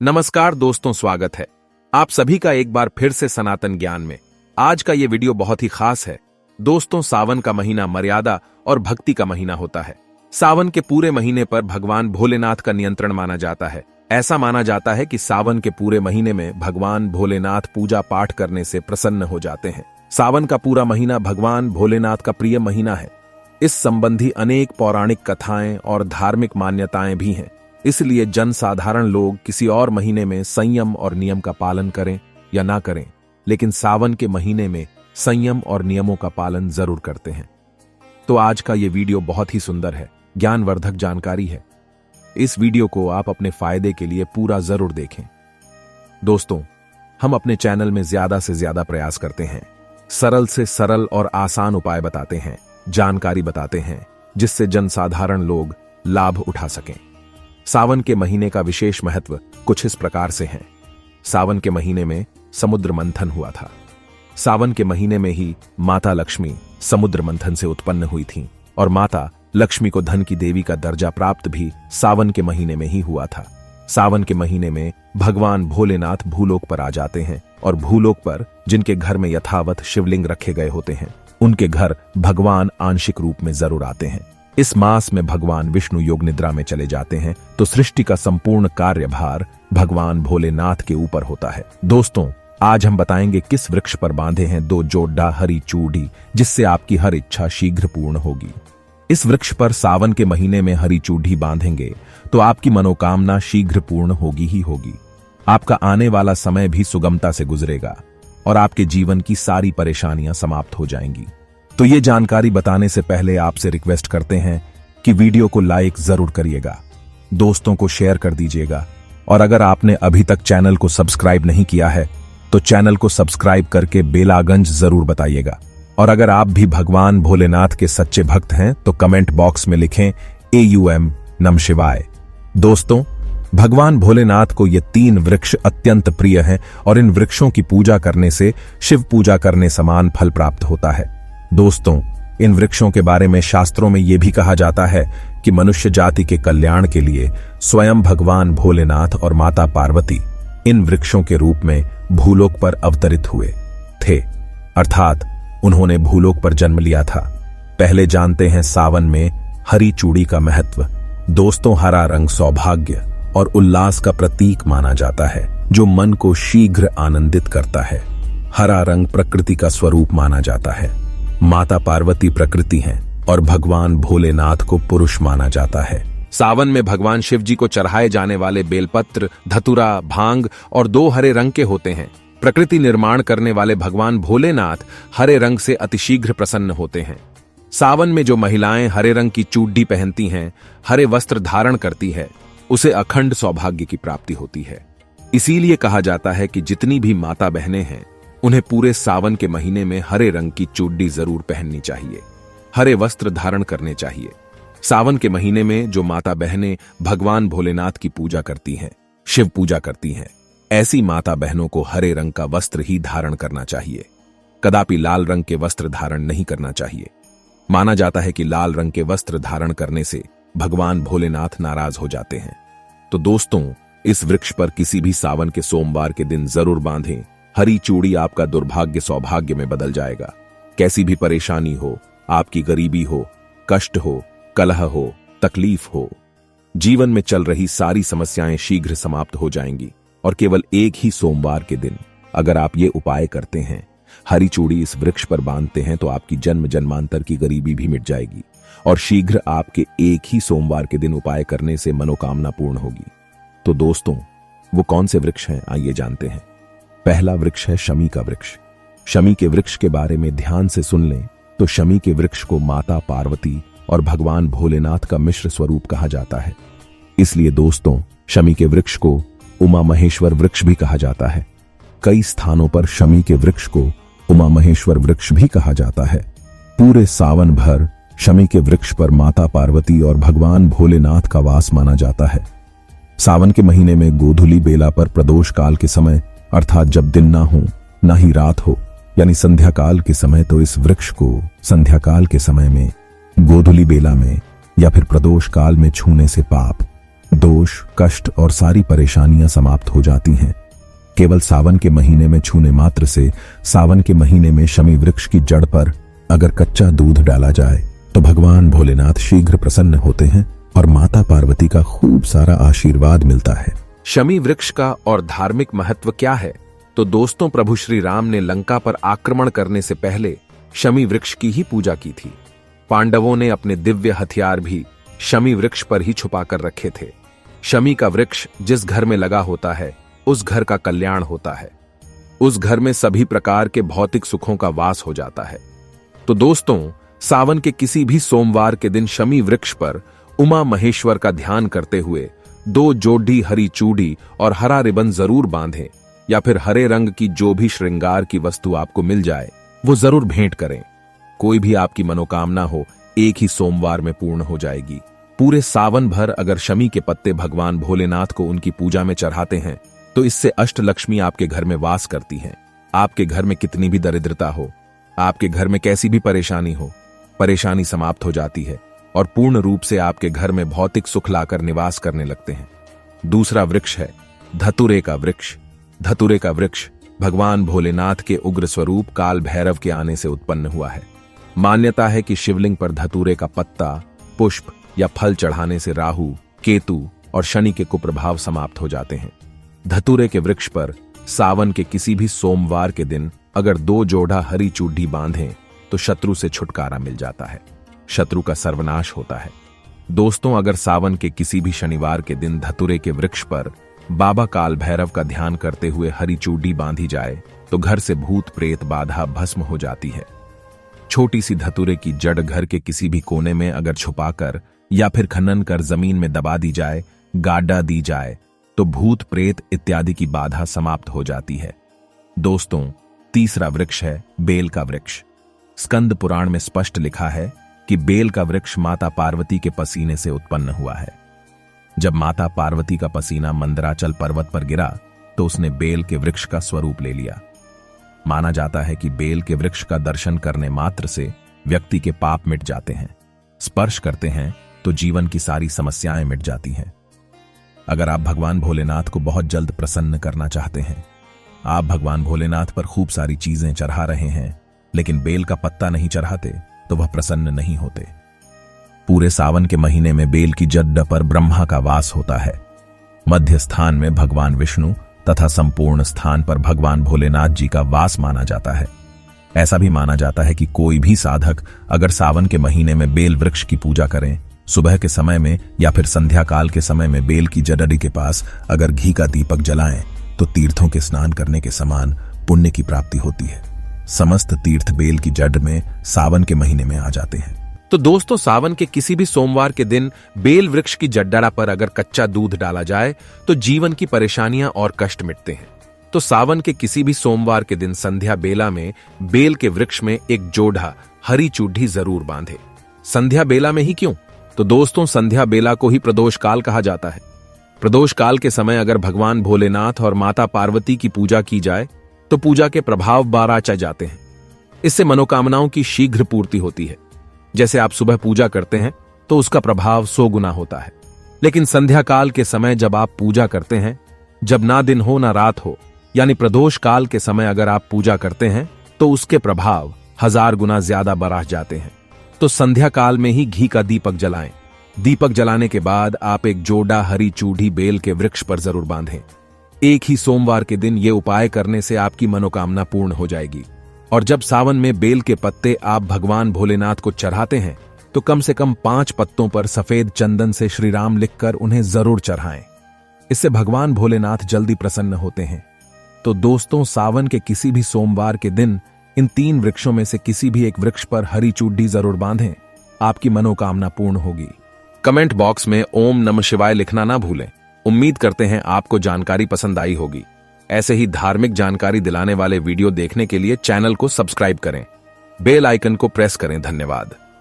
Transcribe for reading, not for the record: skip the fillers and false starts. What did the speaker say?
नमस्कार दोस्तों, स्वागत है आप सभी का एक बार फिर से सनातन ज्ञान में। आज का ये वीडियो बहुत ही खास है। दोस्तों, सावन का महीना मर्यादा और भक्ति का महीना होता है। सावन के पूरे महीने पर भगवान भोलेनाथ का नियंत्रण माना जाता है। ऐसा माना जाता है कि सावन के पूरे महीने में भगवान भोलेनाथ पूजा पाठ करने से प्रसन्न हो जाते हैं। सावन का पूरा महीना भगवान भोलेनाथ का प्रिय महीना है। इस संबंधी अनेक पौराणिक कथाएं और धार्मिक मान्यताएं भी हैं। इसलिए जनसाधारण लोग किसी और महीने में संयम और नियम का पालन करें या ना करें, लेकिन सावन के महीने में संयम और नियमों का पालन जरूर करते हैं। तो आज का ये वीडियो बहुत ही सुंदर है, ज्ञानवर्धक जानकारी है। इस वीडियो को आप अपने फायदे के लिए पूरा जरूर देखें। दोस्तों, हम अपने चैनल में ज्यादा से ज्यादा प्रयास करते हैं, सरल से सरल और आसान उपाय बताते हैं, जानकारी बताते हैं, जिससे जनसाधारण लोग लाभ उठा सकें। सावन के महीने का विशेष महत्व कुछ इस प्रकार से है। सावन के महीने में समुद्र मंथन हुआ था। सावन के महीने में ही माता लक्ष्मी समुद्र मंथन से उत्पन्न हुई थीं और माता लक्ष्मी को धन की देवी का दर्जा प्राप्त भी सावन के महीने में ही हुआ था। सावन के महीने में भगवान भोलेनाथ भूलोक पर आ जाते हैं और भूलोक पर जिनके घर में यथावत शिवलिंग रखे गए होते हैं, उनके घर भगवान आंशिक रूप में जरूर आते हैं। इस मास में भगवान विष्णु योग निद्रा में चले जाते हैं, तो सृष्टि का संपूर्ण कार्यभार भगवान भोलेनाथ के ऊपर होता है। दोस्तों, आज हम बताएंगे किस वृक्ष पर बांधे हैं 2 जोड़ा हरी चूड़ी, जिससे आपकी हर इच्छा शीघ्र पूर्ण होगी। इस वृक्ष पर सावन के महीने में हरी चूड़ी बांधेंगे तो आपकी मनोकामना शीघ्र पूर्ण होगी ही होगी। आपका आने वाला समय भी सुगमता से गुजरेगा और आपके जीवन की सारी परेशानियां समाप्त हो जाएंगी। तो ये जानकारी बताने से पहले आपसे रिक्वेस्ट करते हैं कि वीडियो को लाइक जरूर करिएगा, दोस्तों को शेयर कर दीजिएगा, और अगर आपने अभी तक चैनल को सब्सक्राइब नहीं किया है तो चैनल को सब्सक्राइब करके बेलागंज जरूर बताइएगा। और अगर आप भी भगवान भोलेनाथ के सच्चे भक्त हैं तो कमेंट बॉक्स में लिखें AUM नमः शिवाय। दोस्तों, भगवान भोलेनाथ को ये 3 वृक्ष अत्यंत प्रिय हैं और इन वृक्षों की पूजा करने से शिव पूजा करने समान फल प्राप्त होता है। दोस्तों, इन वृक्षों के बारे में शास्त्रों में यह भी कहा जाता है कि मनुष्य जाति के कल्याण के लिए स्वयं भगवान भोलेनाथ और माता पार्वती इन वृक्षों के रूप में भूलोक पर अवतरित हुए थे, अर्थात उन्होंने भूलोक पर जन्म लिया था। पहले जानते हैं सावन में हरी चूड़ी का महत्व। दोस्तों, हरा रंग सौभाग्य और उल्लास का प्रतीक माना जाता है, जो मन को शीघ्र आनंदित करता है। हरा रंग प्रकृति का स्वरूप माना जाता है। माता पार्वती प्रकृति हैं और भगवान भोलेनाथ को पुरुष माना जाता है। सावन में भगवान शिव जी को चढ़ाए जाने वाले बेलपत्र, धतुरा, भांग और 2 हरे रंग के होते हैं। प्रकृति निर्माण करने वाले भगवान भोलेनाथ हरे रंग से अतिशीघ्र प्रसन्न होते हैं। सावन में जो महिलाएं हरे रंग की चूड़ी पहनती हैं, हरे वस्त्र धारण करती है, उसे अखंड सौभाग्य की प्राप्ति होती है। इसीलिए कहा जाता है कि जितनी भी माता बहनें हैं, उन्हें पूरे सावन के महीने में हरे रंग की चूड़ी जरूर पहननी चाहिए, हरे वस्त्र धारण करने चाहिए। सावन के महीने में जो माता बहनें भगवान भोलेनाथ की पूजा करती हैं, शिव पूजा करती हैं, ऐसी माता बहनों को हरे रंग का वस्त्र ही धारण करना चाहिए। कदापि लाल रंग के वस्त्र धारण नहीं करना चाहिए। माना जाता है कि लाल रंग के वस्त्र धारण करने से भगवान भोलेनाथ नाराज हो जाते हैं। तो दोस्तों, इस वृक्ष पर किसी भी सावन के सोमवार के दिन जरूर बांधें। हरी चूड़ी आपका दुर्भाग्य सौभाग्य में बदल जाएगा। कैसी भी परेशानी हो, आपकी गरीबी हो, कष्ट हो, कलह हो, तकलीफ हो, जीवन में चल रही सारी समस्याएं शीघ्र समाप्त हो जाएंगी। और केवल एक ही सोमवार के दिन अगर आप ये उपाय करते हैं, हरी चूड़ी इस वृक्ष पर बांधते हैं, तो आपकी जन्म जन्मांतर की गरीबी भी मिट जाएगी और शीघ्र आपके एक ही सोमवार के दिन उपाय करने से मनोकामना पूर्ण होगी। तो दोस्तों, वो कौन से वृक्ष हैं, आइए जानते हैं। पहला वृक्ष है शमी का वृक्ष। शमी के वृक्ष के बारे में ध्यान से सुन लें तो शमी के वृक्ष को माता पार्वती और भगवान भोलेनाथ का मिश्र स्वरूप कहा जाता है। इसलिए दोस्तों, शमी के वृक्ष को उमा महेश्वर वृक्ष भी कहा जाता है। कई स्थानों पर शमी के वृक्ष को उमा महेश्वर वृक्ष भी कहा जाता है। पूरे सावन भर शमी के वृक्ष पर माता पार्वती और भगवान भोलेनाथ का वास माना जाता है। सावन के महीने में गोधूली बेला पर प्रदोष काल के समय, अर्थात जब दिन ना हो ना ही रात हो, यानी संध्या काल के समय, तो इस वृक्ष को संध्या काल के समय में, गोधूली बेला में या फिर प्रदोष काल में छूने से पाप, दोष, कष्ट और सारी परेशानियां समाप्त हो जाती हैं। केवल सावन के महीने में छूने मात्र से सावन के महीने में शमी वृक्ष की जड़ पर अगर कच्चा दूध डाला जाए तो भगवान भोलेनाथ शीघ्र प्रसन्न होते हैं और माता पार्वती का खूब सारा आशीर्वाद मिलता है। शमी वृक्ष का और धार्मिक महत्व क्या है? तो दोस्तों, प्रभु श्री राम ने लंका पर आक्रमण करने से पहले शमी वृक्ष की ही पूजा की थी। पांडवों ने अपने दिव्य हथियार भी शमी वृक्ष पर ही छुपा कर रखे थे। शमी का वृक्ष जिस घर में लगा होता है उस घर का कल्याण होता है, उस घर में सभी प्रकार के भौतिक सुखों का वास हो जाता है। तो दोस्तों, सावन के किसी भी सोमवार के दिन शमी वृक्ष पर उमा महेश्वर का ध्यान करते हुए 2 जोड़ी हरी चूड़ी और हरा रिबन जरूर बांधें, या फिर हरे रंग की जो भी श्रृंगार की वस्तु आपको मिल जाए वो जरूर भेंट करें। कोई भी आपकी मनोकामना हो एक ही सोमवार में पूर्ण हो जाएगी। पूरे सावन भर अगर शमी के पत्ते भगवान भोलेनाथ को उनकी पूजा में चढ़ाते हैं तो इससे अष्टलक्ष्मी आपके घर में वास करती हैं। आपके घर में कितनी भी दरिद्रता हो, आपके घर में कैसी भी परेशानी हो, परेशानी समाप्त हो जाती है और पूर्ण रूप से आपके घर में भौतिक सुख लाकर निवास करने लगते हैं। दूसरा वृक्ष है धतूरे का वृक्ष। धतूरे का वृक्ष भगवान भोलेनाथ के उग्र स्वरूप काल भैरव के आने से उत्पन्न हुआ है। मान्यता है कि शिवलिंग पर धतूरे का पत्ता, पुष्प या फल चढ़ाने से राहु, केतु और शनि के कुप्रभाव समाप्त हो जाते हैं। धतूरे के वृक्ष पर सावन के किसी भी सोमवार के दिन अगर 2 जोड़ा हरी चूड़ी बांधें तो शत्रु से छुटकारा मिल जाता है, शत्रु का सर्वनाश होता है। दोस्तों, अगर सावन के किसी भी शनिवार के दिन धतूरे के वृक्ष पर बाबा काल भैरव का ध्यान करते हुए हरी चूड़ी बांधी जाए तो घर से भूत प्रेत बाधा भस्म हो जाती है। छोटी सी धतूरे की जड़ घर के किसी भी कोने में अगर छुपाकर या फिर खनन कर जमीन में दबा दी जाए, गाड़ा दी जाए तो भूत प्रेत इत्यादि की बाधा समाप्त हो जाती है। दोस्तों, तीसरा वृक्ष है बेल का वृक्ष। स्कंद पुराण में स्पष्ट लिखा है कि बेल का वृक्ष माता पार्वती के पसीने से उत्पन्न हुआ है। जब माता पार्वती का पसीना मंदराचल पर्वत पर गिरा तो उसने बेल के वृक्ष का स्वरूप ले लिया। माना जाता है कि बेल के वृक्ष का दर्शन करने मात्र से व्यक्ति के पाप मिट जाते हैं, स्पर्श करते हैं तो जीवन की सारी समस्याएं मिट जाती हैं। अगर आप भगवान भोलेनाथ को बहुत जल्द प्रसन्न करना चाहते हैं, आप भगवान भोलेनाथ पर खूब सारी चीजें चढ़ा रहे हैं लेकिन बेल का पत्ता नहीं चढ़ाते तो वह प्रसन्न नहीं होते। पूरे सावन के महीने में बेल की जड़ पर ब्रह्मा का वास होता है। मध्य स्थान में भगवान विष्णु तथा संपूर्ण स्थान पर भगवान भोलेनाथ जी का वास माना जाता है। ऐसा भी माना जाता है कि कोई भी साधक अगर सावन के महीने में बेल वृक्ष की पूजा करें, सुबह के समय में या फिर संध्या काल के समय में बेल की जड़री के पास अगर घी का दीपक जलाएं तो तीर्थों के स्नान करने के समान पुण्य की प्राप्ति होती है। समस्त तीर्थ बेल की जड़ में सावन के महीने में आ जाते हैं। तो दोस्तों, सावन के किसी भी सोमवार के दिन बेल वृक्ष की जड्डा पर अगर कच्चा दूध डाला जाए तो जीवन की परेशानियां और कष्ट मिटते हैं। तो सावन के किसी भी सोमवार के दिन संध्या बेला में बेल के वृक्ष में एक जोड़ा हरी चूड़ी जरूर बांधे। संध्या बेला में ही क्यों? तो दोस्तों, संध्या बेला को ही प्रदोष काल कहा जाता है। प्रदोष काल के समय अगर भगवान भोलेनाथ और माता पार्वती की पूजा की जाए तो पूजा के प्रभाव 12 चढ़ जाते हैं। इससे मनोकामनाओं की शीघ्र पूर्ति होती है। जैसे आप सुबह पूजा करते हैं तो उसका प्रभाव 100 गुना होता है, लेकिन संध्या काल के समय जब आप पूजा करते हैं, जब ना दिन हो ना रात हो, यानी प्रदोष काल के समय अगर आप पूजा करते हैं तो उसके प्रभाव 1000 गुना ज्यादा बढ़ जाते हैं। तो संध्या काल में ही घी का दीपक जलाएं। दीपक जलाने के बाद आप एक जोड़ा हरी चूड़ी बेल के वृक्ष पर जरूर बांधें। एक ही सोमवार के दिन ये उपाय करने से आपकी मनोकामना पूर्ण हो जाएगी। और जब सावन में बेल के पत्ते आप भगवान भोलेनाथ को चढ़ाते हैं तो कम से कम 5 पत्तों पर सफेद चंदन से श्री राम लिखकर उन्हें जरूर चढ़ाएं। इससे भगवान भोलेनाथ जल्दी प्रसन्न होते हैं। तो दोस्तों, सावन के किसी भी सोमवार के दिन इन 3 वृक्षों में से किसी भी एक वृक्ष पर हरी चूड़ी जरूर बांधें, आपकी मनोकामना पूर्ण होगी। कमेंट बॉक्स में ओम नमः शिवाय लिखना ना भूलें। उम्मीद करते हैं आपको जानकारी पसंद आई होगी। ऐसे ही धार्मिक जानकारी दिलाने वाले वीडियो देखने के लिए चैनल को सब्सक्राइब करें, बेल आइकन को प्रेस करें। धन्यवाद।